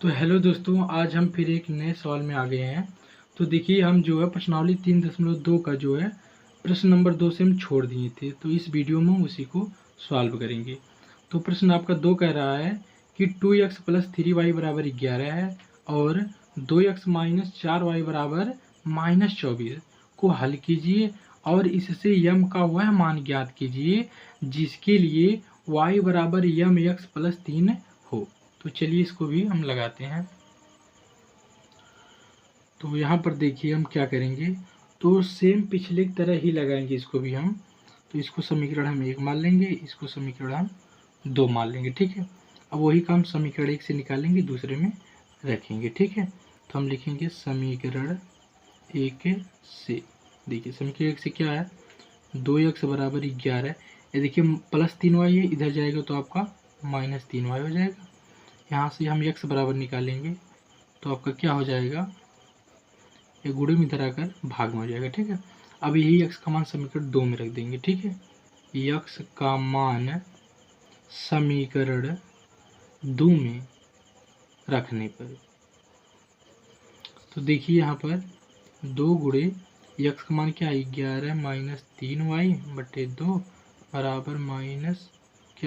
तो हेलो दोस्तों, आज हम फिर एक नए सवाल में आ गए हैं। तो देखिए, हम जो है प्रश्नावली 3.2 का जो है प्रश्न नंबर 2 से हम छोड़ दिए थे। तो इस वीडियो में हम उसी को सॉल्व करेंगे। तो प्रश्न आपका 2 कह रहा है कि 2x + 3y = 11 है और 2x - 4y = -24 को हल कीजिए और इससे यम का वह मान ज्ञात कीजिए जिसके लिए y = mx + 3 हो। तो चलिए इसको भी हम लगाते हैं। तो यहाँ पर देखिए हम क्या करेंगे, तो सेम पिछले की तरह ही लगाएंगे इसको भी हम। तो इसको समीकरण हम 1 मान लेंगे, इसको समीकरण हम 2 मान लेंगे, ठीक है। अब वही काम समीकरण 1 से निकालेंगे, दूसरे में रखेंगे, ठीक है। तो हम लिखेंगे समीकरण 1 से, देखिए समीकरण 1 से क्या है, 2x = 11। ये देखिए +3y है, इधर जाएगा तो आपका -3y हो जाएगा। यहाँ से हम x बराबर निकालेंगे तो आपका क्या हो जाएगा, ये गुणे में इधर आकर भाग में हो जाएगा, ठीक है। अब यही x का मान समीकरण 2 में रख देंगे, ठीक है। x का मान समीकरण 2 में रखने पर तो देखिए यहाँ पर 2 गुणे x का मान क्या है, 11 - 3y/2 बराबर -4y =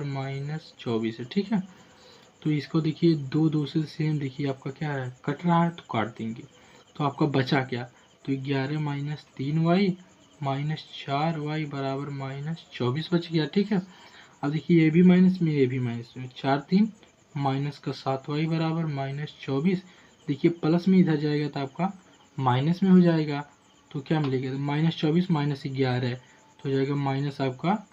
-24 है, ठीक है। तो इसको देखिए 2 से सेम, देखिए आपका क्या है, कट रहा है तो काट देंगे। तो आपका बचा क्या, तो 11 - 3y - 4y = -24 बच गया, ठीक है। अब देखिए ये भी माइनस में, ये भी माइनस में, 4 3 माइनस का 7y = -24। देखिए प्लस में इधर जाएगा तो आपका माइनस में हो जाएगा। तो क्या मिलेगा, -24 - 11 तो हो जाएगा माइनस आपका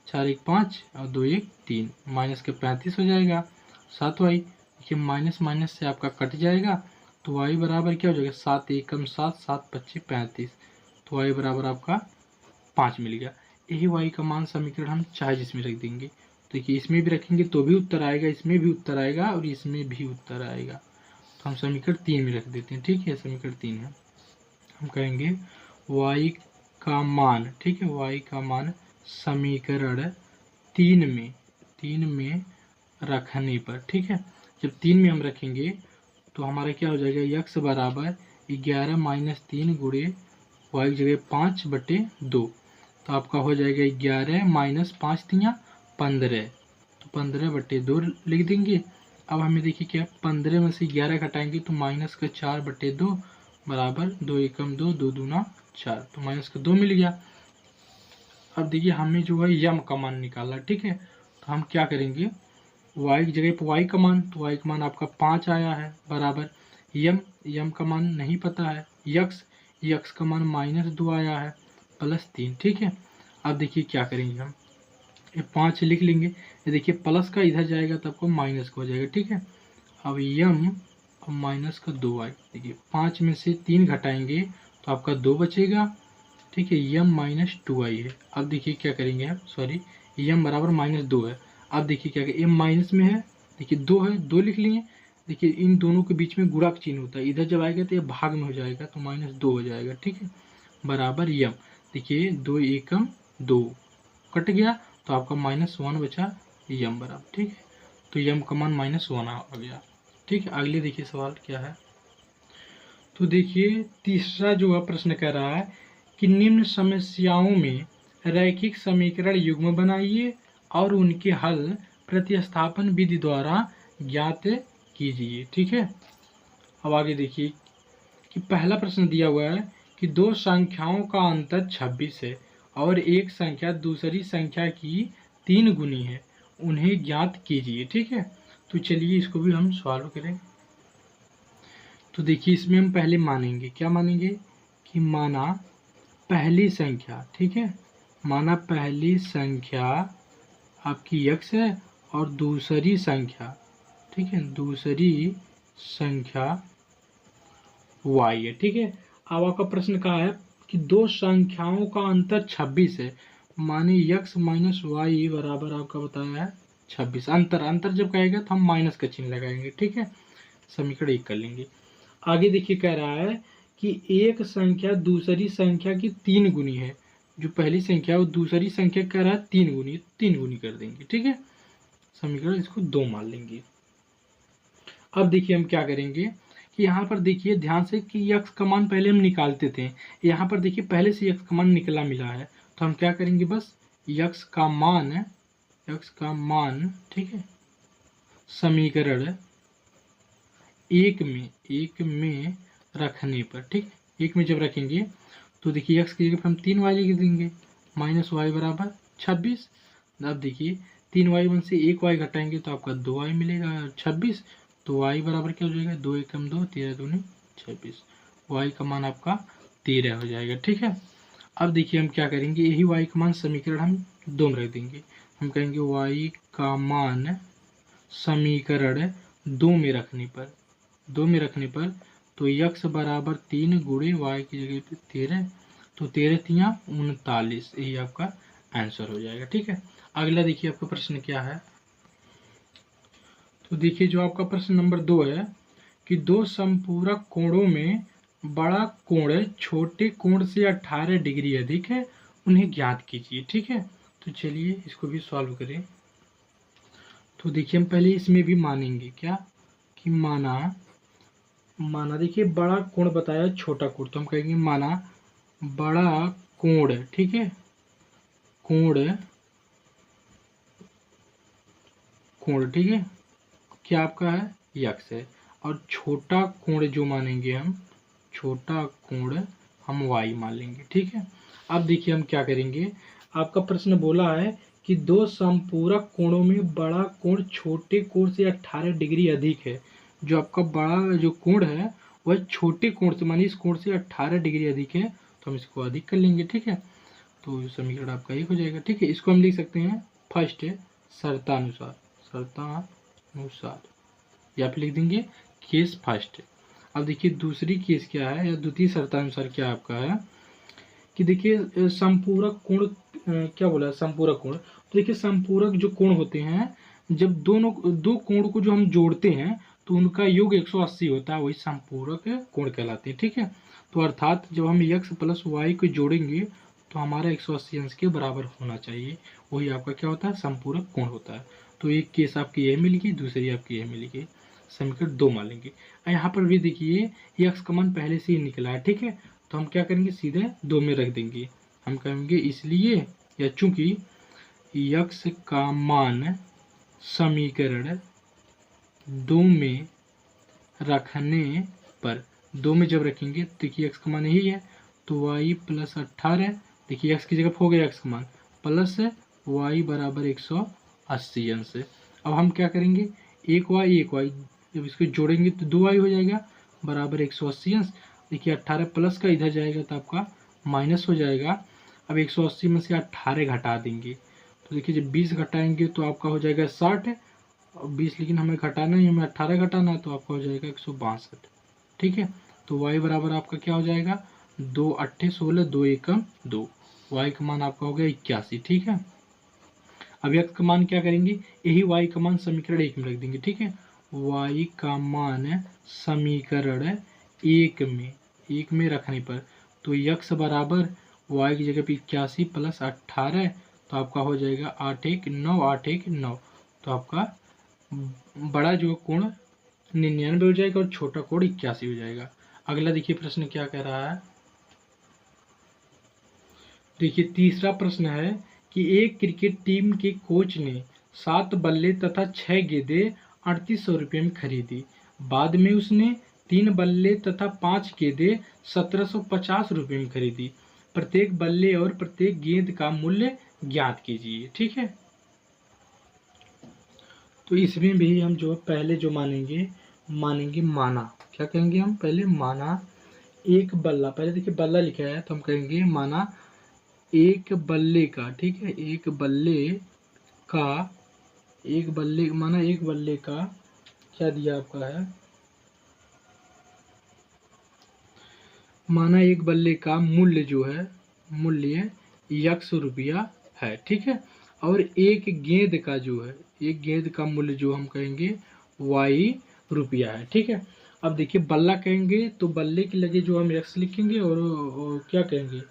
4 1 5 और 2 1 3 माइनस के 35 हो जाएगा 7y। देखिए माइनस माइनस से आपका कट जाएगा तो y बराबर क्या हो जाएगा, 7 1 7 7 25 35। तो y बराबर आपका 5 मिल गया। यही y का मान समीकरण हम चाहे जिसमें रख देंगे। तो देखिए इसमें भी रखेंगे तो भी उत्तर आएगा, इसमें भी उत्तर आएगा और इसमें भी उत्तर आएगा। तो हम समीकरण 3 में रख देते हैं, ठीक है। समीकरण 3 में हम कहेंगे y का मान, ठीक है, y का मान समीकरण 3 में रखने पर, ठीक है। जब 3 में हम रखेंगे तो हमारा क्या हो जाएगा, x बराबर 11 - 3 गुणे y की जगह 5/2। तो आपका हो जाएगा 11 - 5 3 15, तो 15/2 लिख देंगे। अब हमें देखिए क्या, 15 में से 11 घटाएंगे तो -4/2 बराबर 2 1 2 2 दूना 4, तो -2 मिल गया। अब देखिए हमें जो है यम का मान निकालना, ठीक है। तो हम क्या करेंगे, y की जगह पर y का मान, तो y का मान आपका 5 आया है बराबर यम का मान नहीं पता है, x का मान -2 आया है +3, ठीक है। अब देखिए क्या करेंगे, हम ये 5 लिख लेंगे, ये देखिए प्लस का इधर जाएगा तो आपको माइनस का हो जाएगा, ठीक है। अब यम और माइनस का 2y, देखिए 5 में से 3 घटाएंगे तो आपका 2 बचेगा, ठीक है। यम -2y है। अब देखिए क्या करेंगे हम, सॉरी, यम बराबर -2 है। अब देखिए क्या, एम माइनस में है, देखिए 2 है, 2 लिख लिए। देखिए इन दोनों के बीच में गुणा का चिन्ह होता है, इधर जब आएगा तो ये भाग में हो जाएगा तो -2 हो जाएगा, ठीक है, बराबर यम। देखिए 2 1 2 कट गया तो आपका -1 बचा यम बराबर, ठीक है। तो यम का मान -1 आ गया, ठीक है। अगले देखिए सवाल क्या है, तो देखिए तीसरा जो है प्रश्न कह रहा है कि निम्न समस्याओं में रैखिक समीकरण युग्म बनाइए और उनके हल प्रतिस्थापन विधि द्वारा ज्ञात कीजिए, ठीक है। अब आगे देखिए कि पहला प्रश्न दिया हुआ है कि दो संख्याओं का अंतर 26 है और एक संख्या दूसरी संख्या की 3 गुनी है, उन्हें ज्ञात कीजिए, ठीक है। तो चलिए इसको भी हम सॉल्व करें। तो देखिए इसमें हम पहले मानेंगे, क्या मानेंगे, कि माना पहली संख्या, ठीक है, माना पहली संख्या आपकी x है और दूसरी संख्या, ठीक है, दूसरी संख्या y है, ठीक है। अब आपका प्रश्न कहा है कि दो संख्याओं का अंतर 26 है, माने x - y बराबर आपका बताया है 26। अंतर जब कहेगा तो हम माइनस का चिन्ह लगाएंगे, ठीक है। समीकरण 1 कर लेंगे। आगे देखिए कह रहा है कि एक संख्या दूसरी संख्या की 3 गुनी है, जो पहली संख्या है वो दूसरी संख्या कह रहा है 3 गुनी, 3 गुनी कर देंगे, ठीक है। समीकरण इसको 2 मान लेंगे। अब देखिए हम क्या करेंगे कि यहाँ पर देखिए ध्यान से कि यक्स का मान पहले हम निकालते थे, यहाँ पर देखिए पहले से यक्स का मान निकला मिला है, तो हम क्या करेंगे बस यक्स का मान ठीक है समीकरण एक में रखने पर, ठीक है एक में जब रखेंगे तो देखिए यक्स की जगह पर हम 3y लिख देंगे माइनस वाई बराबर 26। अब देखिए 3y1 से 1y घटाएंगे तो आपका 2y मिलेगा 26, तो y बराबर क्या हो जाएगा 2 एकम 2 13 दूनी 26, y का मान आपका 13 हो जाएगा। ठीक है, अब देखिए हम क्या करेंगे यही y का मान समीकरण हम 2 में रख देंगे, हम कहेंगे y का मान समीकरण 2 में रखने पर तो x बराबर 3 गुणे y की जगह पे 13, तो 13 तिया 39, यही आपका आंसर हो जाएगा। ठीक है, अगला देखिए आपका प्रश्न क्या है। तो देखिए जो आपका प्रश्न नंबर 2 है कि दो समपूरक कोणों में बड़ा कोण छोटे कोण से 18 डिग्री अधिक है, उन्हें ज्ञात कीजिए। ठीक है, तो चलिए इसको भी सॉल्व करें। तो देखिए हम पहले इसमें भी मानेंगे क्या कि माना देखिए बड़ा कोण बताया छोटा कोण, तो हम कहेंगे माना बड़ा कोण, ठीक है कोण ठीक है क्या आपका है यक्स है, और छोटा कोण जो मानेंगे हम छोटा कोण हम y मान लेंगे। ठीक है, अब देखिए हम क्या करेंगे, आपका प्रश्न बोला है कि दो समपूरक कोणों में बड़ा कोण छोटे कोण से 18 डिग्री अधिक है, जो आपका बड़ा जो कोण है वह छोटे कोण से मानिए इस कोण से 18 डिग्री अधिक है, तो हम इसको अधिक कर लेंगे। ठीक है, तो समीकरण आपका एक हो जाएगा। ठीक है, इसको हम लिख सकते हैं फर्स्ट है शर्तानुसार या फिर लिख देंगे केस फर्स्ट। अब देखिए दूसरी केस क्या है या द्वितीय शर्तानुसार क्या आपका है कि देखिए संपूरक कोण क्या बोला है संपूरक कोण, तो देखिए संपूरक जो कोण होते हैं जब दो कोण को जो हम जोड़ते हैं तो उनका योग 180 होता है, वही संपूरक कोण कहलाते हैं। ठीक है, तो अर्थात जब हम x प्लस वाई को जोड़ेंगे तो हमारा 180 अंश के बराबर होना चाहिए, वही आपका क्या होता है संपूरक कोण होता है। तो एक केस आपकी यह मिल गई, दूसरी आपकी यह मिल गई, समीकरण 2 मान लेंगे। यहाँ पर भी देखिए x का मान पहले से ही निकला है। ठीक है, तो हम क्या करेंगे सीधे 2 में रख देंगे, हम कहेंगे इसलिए या चूंकि x का मान समीकरण 2 में रखने पर 2 में जब रखेंगे तो देखिए x का मान यही है, तो y प्लस 18 देखिए x की जगह हो गया x का मान प्लस y बराबर 180 अंश। अब हम क्या करेंगे एक y जब इसको जोड़ेंगे तो 2y हो जाएगा बराबर 180 अंश। देखिए 18 प्लस का इधर जाएगा तो आपका माइनस हो जाएगा। अब 180 में से 18 घटा देंगे तो देखिए जब 20 घटाएंगे तो आपका हो जाएगा 60, और 20 लेकिन हमें घटाना ही, हमें 18 घटाना है तो आपका हो जाएगा 162। ठीक है, तो y बराबर आपका क्या हो जाएगा 2 8 16 2 एकम 2, y का मान आपका हो गया 81। ठीक है, अब x का मान क्या करेंगे यही y का मान समीकरण 1 में रख देंगे। ठीक है, y का मान समीकरण 1 में रखने पर तो x बराबर y की जगह पे 81 प्लस 18 तो आपका हो जाएगा 8 1 9 8 1 9, तो आपका बड़ा जो कोण 99 हो जाएगा और छोटा कोण 81 हो जाएगा। अगला देखिए प्रश्न क्या कह रहा है। देखिए तीसरा प्रश्न है कि एक क्रिकेट टीम के कोच ने 7 बल्ले तथा 6 गेंदें 3800 रुपये में खरीदी, बाद में उसने 3 बल्ले तथा 5 गेंदें 1750 रुपये में खरीदी, प्रत्येक बल्ले और प्रत्येक गेंद का मूल्य ज्ञात कीजिए। ठीक है, तो इसमें भी हम जो पहले जो मानेंगे माना, क्या कहेंगे हम पहले माना एक बल्ला, पहले देखिए बल्ला लिखा है तो हम कहेंगे माना एक बल्ले का, ठीक है एक बल्ले का क्या दिया आपका है, माना एक बल्ले का मूल्य जो है मूल्य 100 रुपया है। ठीक है, और एक गेंद का जो है एक गेंद का मूल्य जो हम कहेंगे y रुपया है। ठीक है, अब देखिए बल्ला कहेंगे तो बल्ले के लगे जो हम x लिखेंगे और क्या कहेंगे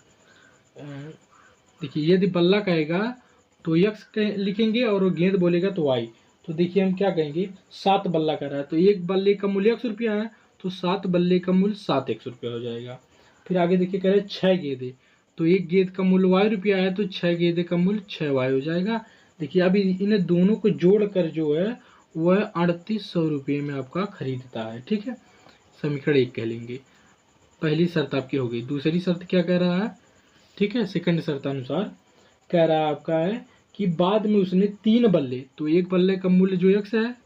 देखिए यदि बल्ला कहेगा तो x लिखेंगे और गेंद बोलेगा तो y, तो देखिए हम क्या कहेंगे, 7 बल्ला कर रहा है तो एक बल्ले का मूल्य 100 रुपया है, तो 7 बल्ले का मूल्य 7 100 रुपया हो जाएगा। फिर आगे देखिए कह रहे हैं 6 गेंदे, तो एक गेंद का मूल्य y रुपया है तो 6 गेंदे का मूल्य 6y हो जाएगा। देखिए अभी इन्हें दोनों को जोड़कर जो है वह 3800 रुपये में आपका खरीदता है। ठीक है, समीकरण 1 कह लेंगे। पहली शर्त आपकी हो गई। दूसरी शर्त क्या कह रहा है, ठीक है, सेकंड शर्त अनुसार कह रहा है आपका है कि बाद में उसने 3 बल्ले, तो एक बल्ले का मूल्य जो x है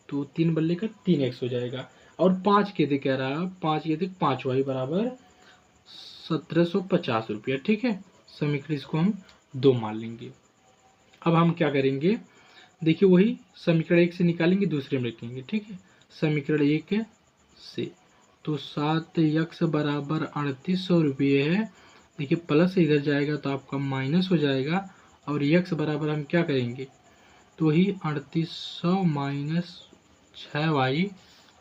तो 3 बल्ले का 3x हो जाएगा, और 5 गेंदे कह रहा है, 5 गेंदे 5y बराबर 1750 रुपया। ठीक है, समीकरण इसको हम 2 मान लेंगे। अब हम क्या करेंगे, देखिए वही समीकरण 1 से निकालेंगे, दूसरे में रखेंगे। ठीक है, समीकरण 1 से तो 7x बराबर 3800 रुपये है। देखिए प्लस से इधर जाएगा तो आपका माइनस हो जाएगा, और x बराबर हम क्या करेंगे, तो वही 3800 माइनस 6y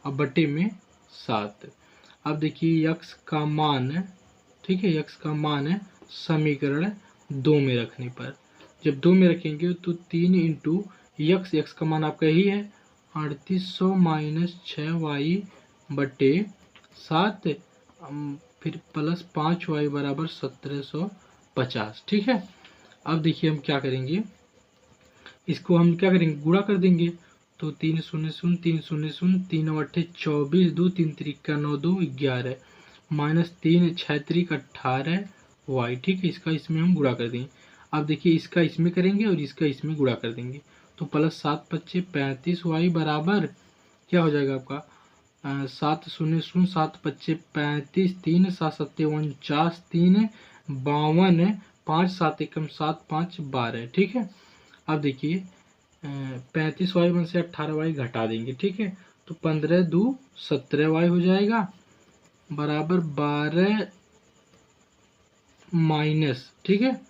और बटे में 7। अब देखिए x का मान, ठीक है, x का मान है समीकरण 2 में रखने पर, जब 2 में रखेंगे तो 3 इंटू x का मान आपका यही है 3800 माइनस 6y बटे 7, फिर प्लस 5y बराबर 1750। ठीक है, अब देखिए हम क्या करेंगे, इसको हम क्या करेंगे, गुणा कर देंगे। तो 3 शून्य शून्य 3 शून्य शून्य 3 अट्ठे 24, 2 3 त्रिक 9 2 11 माइनस 3 6 त्रिक 18 y। ठीक है, इसका इसमें हम गुणा कर देंगे। अब देखिए इसका इसमें करेंगे और इसका इसमें गुणा कर देंगे, तो प्लस 7 25 35 y बराबर क्या हो जाएगा आपका 7 शून्य शून्य 7 25 35 3 7 7 49 3 52 5 7 एकम 7 5 12। ठीक है, अब देखिए 35y में से 18y घटा देंगे। ठीक है, तो 15 2 17y हो जाएगा बराबर 12 माइनस, ठीक है,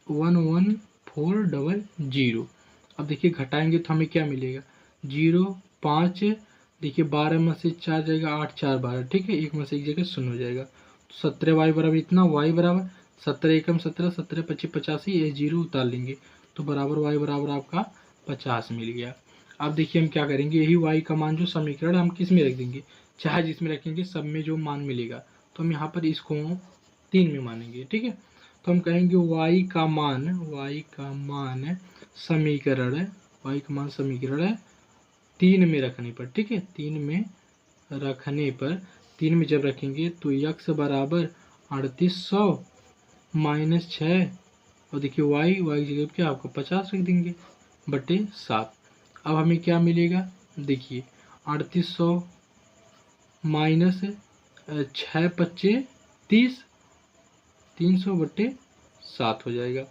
11400। अब देखिए घटाएंगे तो हमें क्या मिलेगा, 0 5, देखिए 12 में से 4 जाएगा 8 4 12। ठीक है, एक में से एक जगह 0 हो जाएगा, तो 17y बराबर इतना, y बराबर 17 एकम 17 17 25 85, ये 0 उतार लेंगे तो बराबर y बराबर आपका 50 मिल गया। अब देखिए हम क्या करेंगे, यही y का मान जो समीकरण हम किस में रख देंगे, चाहे जिसमें रखेंगे सब में जो मान मिलेगा, तो हम यहाँ पर इसको 3 में मानेंगे। ठीक है, तो हम कहेंगे y का मान समीकरण, y का मान समीकरण 3 में रखने पर, ठीक है, 3 में रखने पर, 3 में जब रखेंगे तो x बराबर 3800 माइनस 6, और देखिए y की जगह क्या आपको 50 रख देंगे बटे 7। अब हमें क्या मिलेगा, देखिए 3800 माइनस 6 25 30, 300 बटे 7 हो जाएगा।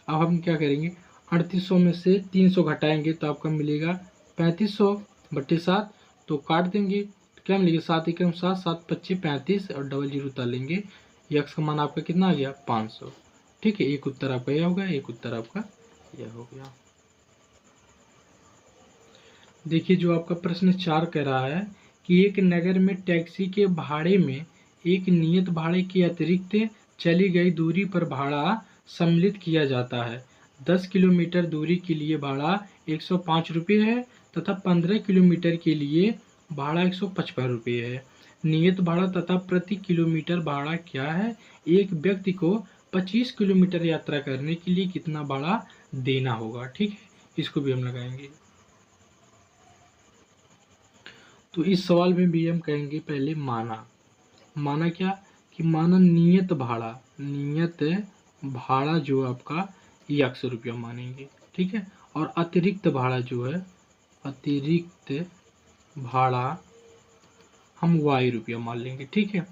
अब हम क्या करेंगे, 3800 में से 300 घटाएंगे तो आपका मिलेगा 3500 बटे 7, तो काट देंगे तो क्या मिलेगा, 7 एकम 7 7 25 35 और डबल 0 उतार लेंगे, x का मान आपका कितना आ गया 500। ठीक है, एक उत्तर आपका यह हो गया, एक उत्तर आपका यह हो गया। देखिए जो आपका प्रश्न 4 कह रहा है कि एक नगर में टैक्सी के भाड़े में एक नियत भाड़े के अतिरिक्त चली गई दूरी पर भाड़ा सम्मिलित किया जाता है। 10 किलोमीटर दूरी के लिए भाड़ा 105 रुपये है तथा 15 किलोमीटर के लिए भाड़ा 155 रुपये है। नियत भाड़ा तथा प्रति किलोमीटर भाड़ा क्या है। एक व्यक्ति को 25 किलोमीटर यात्रा करने के लिए कितना भाड़ा देना होगा। ठीक है, इसको भी हम लगाएंगे। तो इस सवाल में भी हम कहेंगे पहले माना क्या कि माना नियत भाड़ा जो आपका 100 रुपया मानेंगे। ठीक है, और अतिरिक्त भाड़ा जो है, अतिरिक्त भाड़ा हम y रुपया मान लेंगे। ठीक है,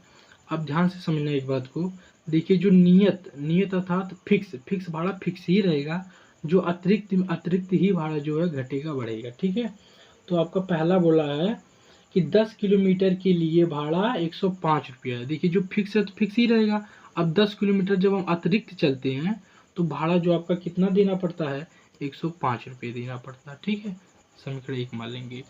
अब ध्यान से समझना एक बात को। देखिए जो नियत अर्थात फिक्स भाड़ा फिक्स ही रहेगा, जो अतिरिक्त ही भाड़ा जो है घटेगा बढ़ेगा। ठीक है, तो आपका पहला बोला है कि 10 किलोमीटर के लिए भाड़ा 105 रुपया है। देखिए जो फिक्स है तो फिक्स ही रहेगा। अब 10 किलोमीटर जब हम अतिरिक्त चलते हैं तो भाड़ा जो आपका कितना देना पड़ता है, 105 रुपये देना पड़ता है। ठीक है, समीकरण 1 मान लेंगे।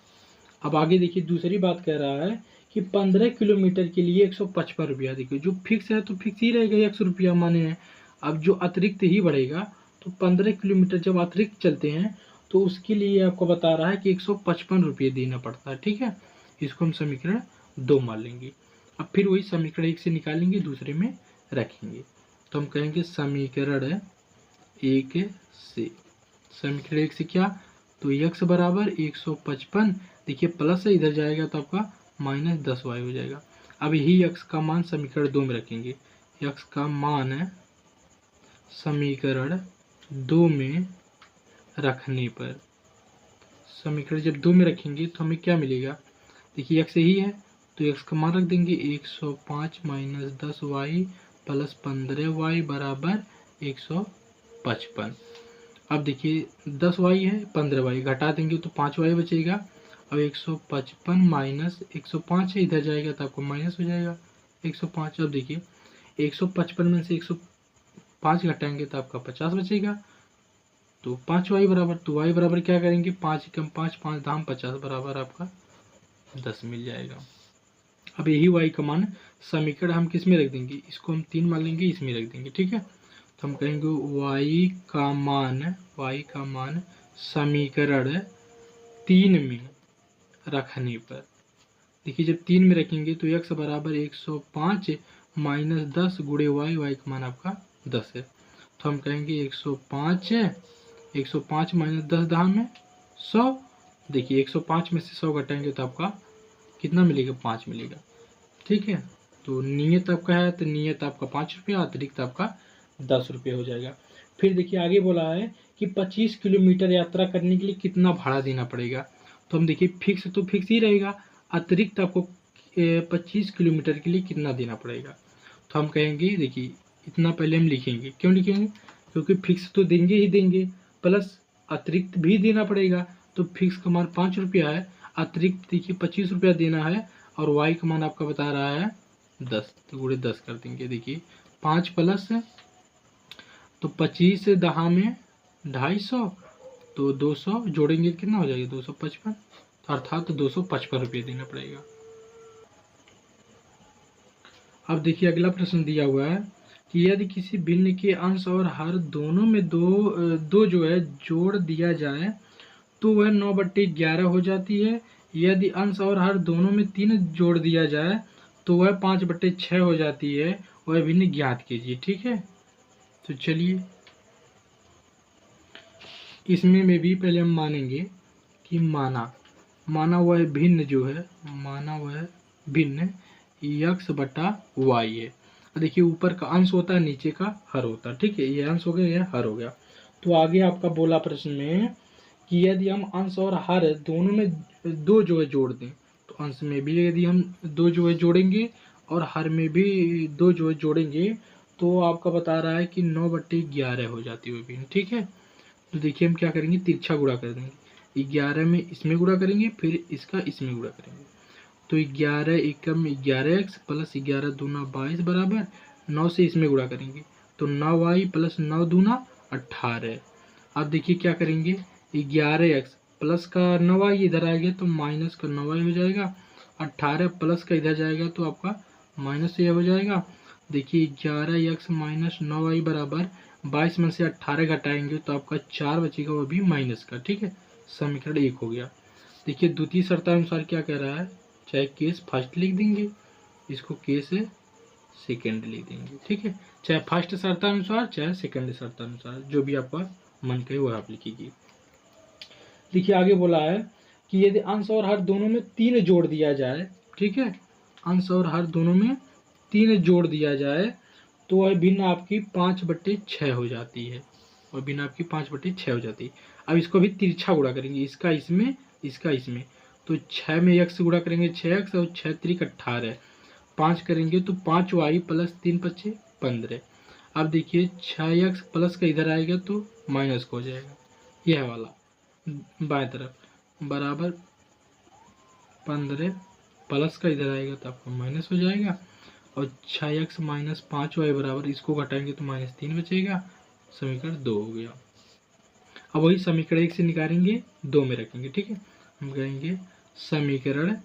अब आगे देखिए दूसरी बात कह रहा है कि 15 किलोमीटर के लिए 155 रुपया। देखिए जो फिक्स है तो फिक्स ही रहेगा, 100 रुपया माने हैं। अब जो अतिरिक्त ही बढ़ेगा, तो 15 किलोमीटर जब अतिरिक्त चलते हैं तो उसके लिए आपको बता रहा है कि 155 रुपये देना पड़ता है। ठीक है, इसको हम समीकरण 2 मान लेंगे। अब फिर वही समीकरण 1 से निकालेंगे, दूसरे में रखेंगे। तो हम कहेंगे समीकरण 1 से, समीकरण 1 से क्या, तो x बराबर 155, देखिए प्लस से इधर जाएगा तो आपका -10y हो जाएगा। अब यही x का मान समीकरण 2 में रखेंगे। x का मान है समीकरण 2 में रखने पर, समीकरण जब 2 में रखेंगे तो हमें क्या मिलेगा, देखिए x यही है तो x का मान रख देंगे 105 - 10y प्लस 15y बराबर 155। अब देखिए 10y है, 15y घटा देंगे तो 5y बचेगा। अब 155 माइनस 105 है, इधर जाएगा तो आपको माइनस हो जाएगा 105। अब देखिए 155 में से 105 घटाएंगे तो आपका 50 बचेगा, तो 5y बराबर, तो y बराबर क्या करेंगे, 5 कम 5, 5 दाम 50 बराबर आपका 10 मिल जाएगा। अब यही y का मान समीकरण हम किस में रख देंगे, इसको हम 3 मान लेंगे, इसमें रख देंगे। ठीक है, तो हम कहेंगे y का मान समीकरण 3 में रखने पर, देखिए जब 3 में रखेंगे तो x बराबर 105 माइनस 10 गुणे y का मान आपका 10 है। तो हम कहेंगे 105 माइनस 10 दाम में 100, देखिए 105 में से 100 घटाएंगे तो आपका कितना मिलेगा, 5 मिलेगा। ठीक है, तो नियत आपका है तो नियत आपका 5 रुपया, अतिरिक्त आपका 10 रुपये हो जाएगा। फिर देखिए आगे बोला है कि 25 किलोमीटर यात्रा करने के लिए कितना भाड़ा देना पड़ेगा। तो हम देखिए फिक्स तो फिक्स ही रहेगा, अतिरिक्त आपको 25 किलोमीटर के लिए कितना देना पड़ेगा। तो हम कहेंगे देखिए इतना पहले हम लिखेंगे, क्यों लिखेंगे, क्योंकि फिक्स तो देंगे ही देंगे, प्लस अतिरिक्त भी देना पड़ेगा। तो फिक्स का मान 5 रुपया है, अतिरिक्त देखिए 25 रुपया देना है, और y का मान आपका बता रहा है 10, तो गुणे 10 कर देंगे। देखिए 5 प्लस तो 25 दहा में 250, तो 200 जोड़ेंगे कितना हो जाएगा 255, अर्थात 255 रुपये देना पड़ेगा। अब देखिए अगला प्रश्न दिया हुआ है कि यदि किसी भिन्न के अंश और हर दोनों में दो जो है जोड़ दिया जाए तो वह 9/11 हो जाती है। यदि अंश और हर दोनों में 3 जोड़ दिया जाए तो वह 5/6 हो जाती है। वह भिन्न ज्ञात कीजिए। ठीक है, तो चलिए इसमें में भी पहले हम मानेंगे कि माना वह भिन्न जो है, माना वह भिन्न x/y है। देखिए ऊपर का अंश होता है, नीचे का हर होता है। ठीक है, ये अंश हो गया, यह हर हो गया। तो आगे आपका बोला प्रश्न में कि यदि हम अंश और हर दोनों में 2 जो है जोड़ दें, तो अंश में भी यदि हम 2 जो है जोड़ेंगे और हर में भी 2 जो है जोड़ेंगे तो आपका बता रहा है कि 9/11 हो जाती है भिन्न। ठीक है, तो देखिए हम क्या करेंगे, तिरछा गुणा कर देंगे, 11 में इसमें गुणा करेंगे, फिर इसका इसमें गुणा करेंगे। तो 11 एकम 11x प्लस 11 दूना 22 बराबर 9 से इसमें गुणा करेंगे तो 9y प्लस 9 दूना 18। अब देखिए क्या करेंगे, 11x प्लस का 9y इधर आ गया तो माइनस का 9y हो जाएगा, 18 प्लस का इधर जाएगा तो आपका माइनस यह हो जाएगा। देखिए 11x माइनस 9y बराबर 22 में से 18 घटाएंगे तो आपका 4 बचेगा, वो भी माइनस का। ठीक है, समीकरण 1 हो गया। देखिए द्वितीय शर्तानुसार क्या कह रहा है, चाहे केस फर्स्ट लिख देंगे, इसको केस सेकेंड लिख देंगे। ठीक है, चाहे फर्स्ट शर्तानुसार चाहे सेकेंड शर्तानुसार, जो भी आपका मन करे वह आप लिखिए। देखिए आगे बोला है कि यदि अंश और हर दोनों में 3 जोड़ दिया जाए, ठीक है, अंश और हर दोनों में 3 जोड़ दिया जाए तो वह भिन्न आपकी 5/6 हो जाती है, और भिन्न आपकी 5/6 हो जाती है। अब इसको भी तिरछा गुणा करेंगे, इसका इसमें इसका इसमें, तो 6 में x से गुणा करेंगे 6x और 6 3 18, 5 करेंगे तो 5y प्लस 3 5 15। अब देखिए 6x प्लस का इधर आएगा तो माइनस का हो जाएगा, यह वाला बाएं तरफ बराबर 15 प्लस का इधर आएगा तो आपका माइनस हो जाएगा, और 6x माइनस 5y बराबर इसको घटाएंगे तो -3 बचेगा। समीकरण 2 हो गया। अब वही समीकरण 1 से निकालेंगे 2 में रखेंगे। ठीक है, हम कहेंगे समीकरण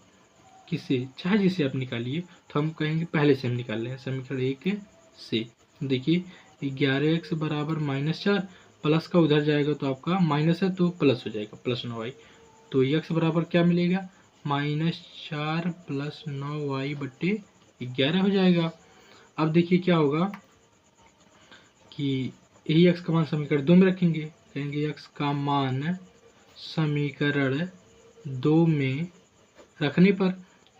किसे चाहे जिसे आप निकालिए, तो हम कहेंगे पहले से हम निकाल रहे हैं समीकरण 1 से। देखिए 11x बराबर -4, प्लस का उधर जाएगा तो आपका माइनस है तो प्लस हो जाएगा, +9y। तो x बराबर क्या मिलेगा, -4 + 9y/11 हो जाएगा। अब देखिए क्या होगा कि यही x का मान समीकरण 2 में रखेंगे, कहेंगे x का मान समीकरण 2 में रखने पर,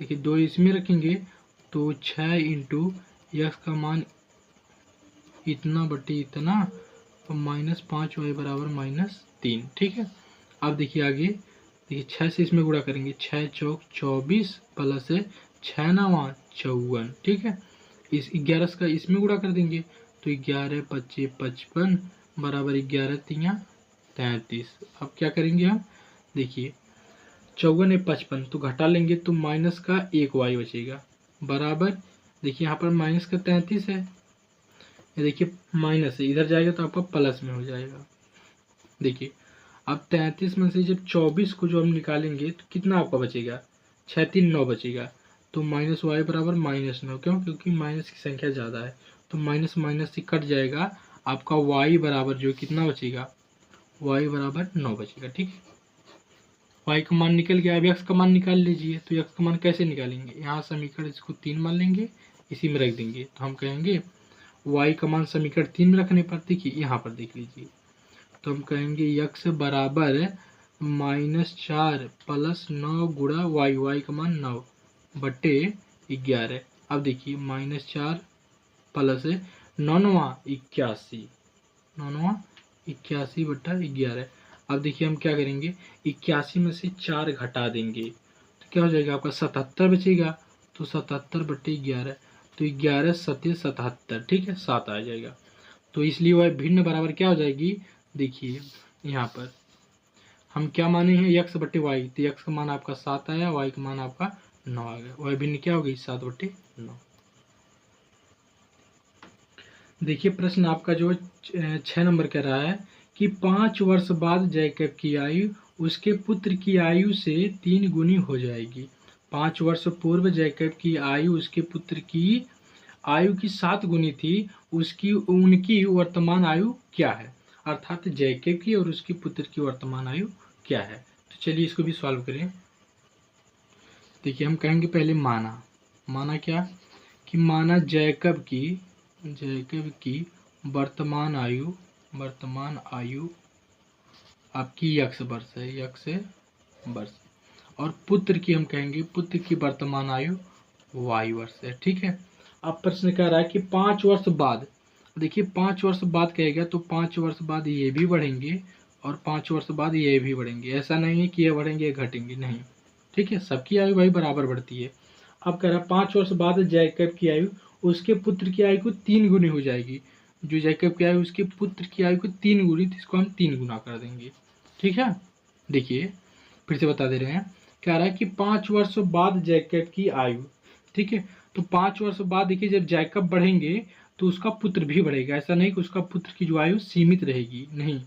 देखिए 2 इसमें रखेंगे तो 6 × x का मान इतना बटे इतना तो -5y = -3, ठीक है। अब देखिए आगे, देखिए 6 से इसमें गुणा करेंगे, 6 चौक 24 प्लस 6 9 54, ठीक है। इस 11 का इसमें गुणा कर देंगे तो 11 25 55 बराबर 11 3 33। अब क्या करेंगे हम, देखिए 54 है 55 तो घटा लेंगे तो माइनस का 1y बचेगा, बराबर देखिए यहाँ पर माइनस का 33 है, ये देखिए माइनस है, इधर जाएगा तो आपका प्लस में हो जाएगा। देखिए अब 33 में से जब 24 को जो हम निकालेंगे तो कितना आपका बचेगा, 6 3 9 बचेगा। तो -y बराबर -9, क्यों, क्योंकि माइनस की संख्या ज़्यादा है तो माइनस माइनस से कट जाएगा, आपका y बराबर जो कितना बचेगा, y बराबर 9 बचेगा, ठीक है। y का मान निकल गया, अब x का मान निकाल लीजिए। तो x का मान कैसे निकालेंगे, यहाँ समीकरण इसको 3 मान लेंगे, इसी में रख देंगे तो हम कहेंगे y का मान समीकरण 3 में रखने पर, देखिए यहाँ पर देख लीजिए तो हम कहेंगे x बराबर -4 + 9 गुणा y का मान 9/11। अब देखिए -4 प्लस 9 81, 81/11। अब देखिए हम क्या करेंगे, 81 में से 4 घटा देंगे तो क्या हो जाएगा, आपका 77 बचेगा। तो 77/11 तो 11 7 77, ठीक है, 7 आ जाएगा। तो इसलिए वह भिन्न बराबर क्या हो जाएगी, देखिए यहाँ पर हम क्या माने हैं, x/y, तो x का मान आपका 7 आया, y का मान आपका 9 आ गया, वह भिन्न क्या हो गई, 7/9। देखिए प्रश्न आपका जो 6 नंबर कह रहा है कि 5 वर्ष बाद जैकब की आयु उसके पुत्र की आयु से 3 गुनी हो जाएगी। 5 वर्ष पूर्व जैकब की आयु उसके पुत्र की आयु की 7 गुनी थी, उनकी वर्तमान आयु क्या है, अर्थात जैकब की और उसके पुत्र की वर्तमान आयु क्या है। तो चलिए इसको भी सॉल्व करें। देखिए हम कहेंगे पहले माना क्या कि माना जैकब की वर्तमान आयु आपकी x वर्ष है, और पुत्र की हम कहेंगे पुत्र की वर्तमान आयु y वर्ष है, ठीक है। अब प्रश्न कह रहा है कि 5 वर्ष बाद, देखिए 5 वर्ष बाद कहेगा तो 5 वर्ष बाद ये भी बढ़ेंगे और 5 वर्ष बाद ये भी बढ़ेंगे, ऐसा नहीं है कि ये बढ़ेंगे ये घटेंगे, नहीं, ठीक है, सबकी आयु भाई बराबर बढ़ती है। अब कह रहा है 5 वर्ष बाद जैकब की आयु उसके पुत्र की आयु को 3 गुनी हो जाएगी, जो जैकब की आयु उसके पुत्र की आयु को 3 गुनी, तो इसको हम 3 गुना कर देंगे, ठीक है। देखिए फिर से बता दे रहे हैं, कह रहा है कि 5 वर्ष बाद जैकब की आयु, ठीक है, तो 5 वर्ष बाद देखिए जब जैकब बढ़ेंगे तो उसका पुत्र भी बढ़ेगा, ऐसा नहीं कि उसका पुत्र की जो आयु सीमित रहेगी, नहीं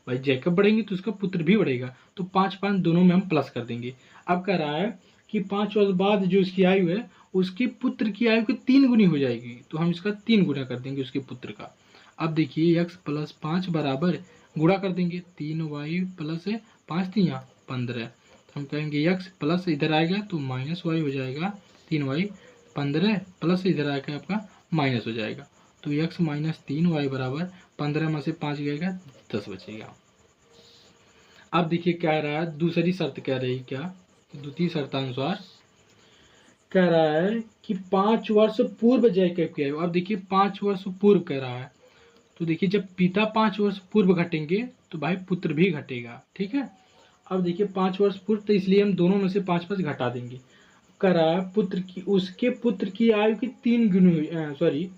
भाई, जैकब बढ़ेंगे तो उसका पुत्र भी बढ़ेगा, तो 5 5 दोनों में हम प्लस कर देंगे। अब कह रहा है कि 5 वर्ष बाद जो उसकी आयु है उसके पुत्र की आयु की 3 गुनी हो जाएगी, तो हम इसका 3 गुना कर देंगे उसके पुत्र का। अब देखिए x + 5 बराबर गुणा कर देंगे, 3y + 5 3 15, तो हम कहेंगे x प्लस इधर आएगा तो -y हो जाएगा, 3y 15 प्लस इधर आएगा आपका माइनस हो जाएगा, तो x - 3y बराबर 15 में से 5 गएगा 10 बचेगा। अब देखिए कह रहा है दूसरी शर्त कह रही क्या, द्वितीय शर्तानुसार कह रहा है कि 5 वर्ष पूर्व जैकब की आयु, अब देखिए 5 वर्ष पूर्व कह रहा है, तो देखिए जब पिता 5 वर्ष पूर्व घटेंगे तो भाई पुत्र भी घटेगा, ठीक है। अब देखिए 5 वर्ष पूर्व, तो इसलिए हम दोनों में से 5 5 घटा देंगे। कह रहा है पुत्र की उसके पुत्र की आयु की 3 गुनी,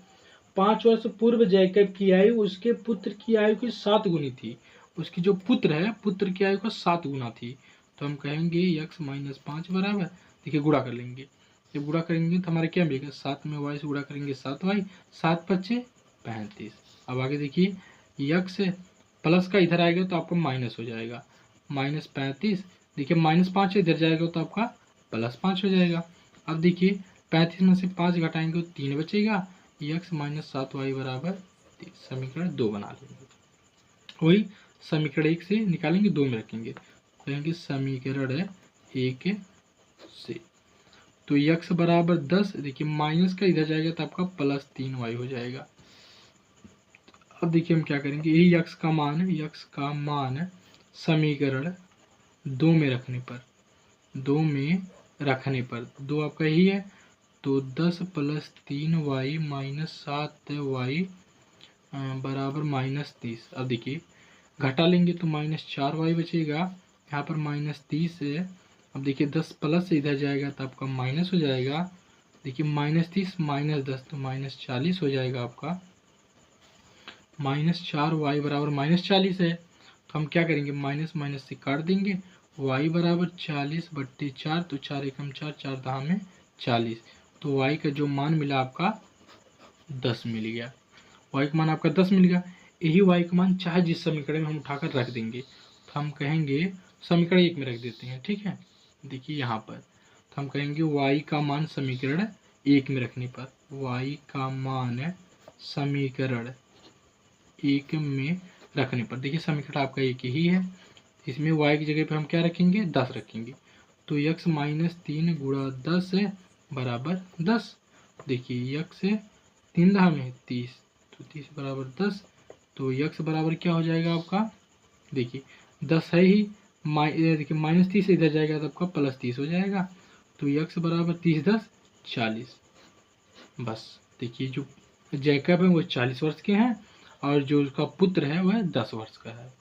5 वर्ष पूर्व जैकब की आयु उसके पुत्र की आयु की 7 गुनी थी, उसकी जो पुत्र है पुत्र की आयु का 7 गुना थी, तो हम कहेंगे x - 5 बराबर, देखिए गुणा कर लेंगे, जब गुणा करेंगे तो हमारे क्या मिलेगा, 7 में y से गुणा करेंगे 7y, 7 5 35। अब आगे देखिए x प्लस का इधर आएगा तो आपका माइनस हो जाएगा, -35, देखिए -5 इधर जाएगा तो आपका +5 हो जाएगा। अब देखिए 35 में से 5 घटाएंगे तो 3 बचेगा, x - 7y बराबर 3, समीकरण 2 बना लेंगे। वही समीकरण 1 से निकालेंगे, 2 में रखेंगे, कहेंगे समीकरण 1 से। तो यक्स बराबर 10, देखिए माइनस का इधर जाएगा तो आपका प्लस 3y हो जाएगा। अब देखिए हम क्या करेंगे, यही यक्स का मान है, यक्स का मान समीकरण 2 में रखने पर, 2 में रखने पर, 2 आपका यही है, तो 10 प्लस 3y माइनस 7y बराबर माइनस 30। अब देखिए घटा लेंगे तो माइनस 4y बचेगा, यहाँ पर माइनस 30 है। अब देखिए 10 प्लस से इधर जाएगा तो आपका माइनस हो जाएगा, देखिए माइनस 30 माइनस 10 तो माइनस 40 हो जाएगा आपका, माइनस 4y बराबर माइनस 40 है। तो हम क्या करेंगे, माइनस माइनस से काट देंगे, y बराबर 40/4, तो 4 एकम 4, 4 दहा में 40, तो y का जो मान मिला आपका 10 मिल गया, y का मान आपका 10 मिल गया। यही y का मान चाहे जिस समीकरण में हम उठाकर रख देंगे, तो हम कहेंगे समीकरण 1 में रख देते हैं, ठीक है। देखिए यहाँ पर तो हम कहेंगे y का मान समीकरण 1 में रखने पर, y का मान समीकरण 1 में रखने पर, देखिए समीकरण आपका एक ही है, इसमें y की जगह पे हम क्या रखेंगे, 10 रखेंगे, तो x माइनस 3 गुणा 10 बराबर 10। देखिए x 3 दहा में 30, तो 30 बराबर 10, तो x बराबर क्या हो जाएगा आपका, देखिए 10 है ही, देखिए माइनस 30 इधर जाएगा तो आपका प्लस 30 हो जाएगा, तो x बराबर 30 10 40। बस देखिए जो जैकब है वो 40 वर्ष के हैं और जो उसका पुत्र है वह 10 वर्ष का है।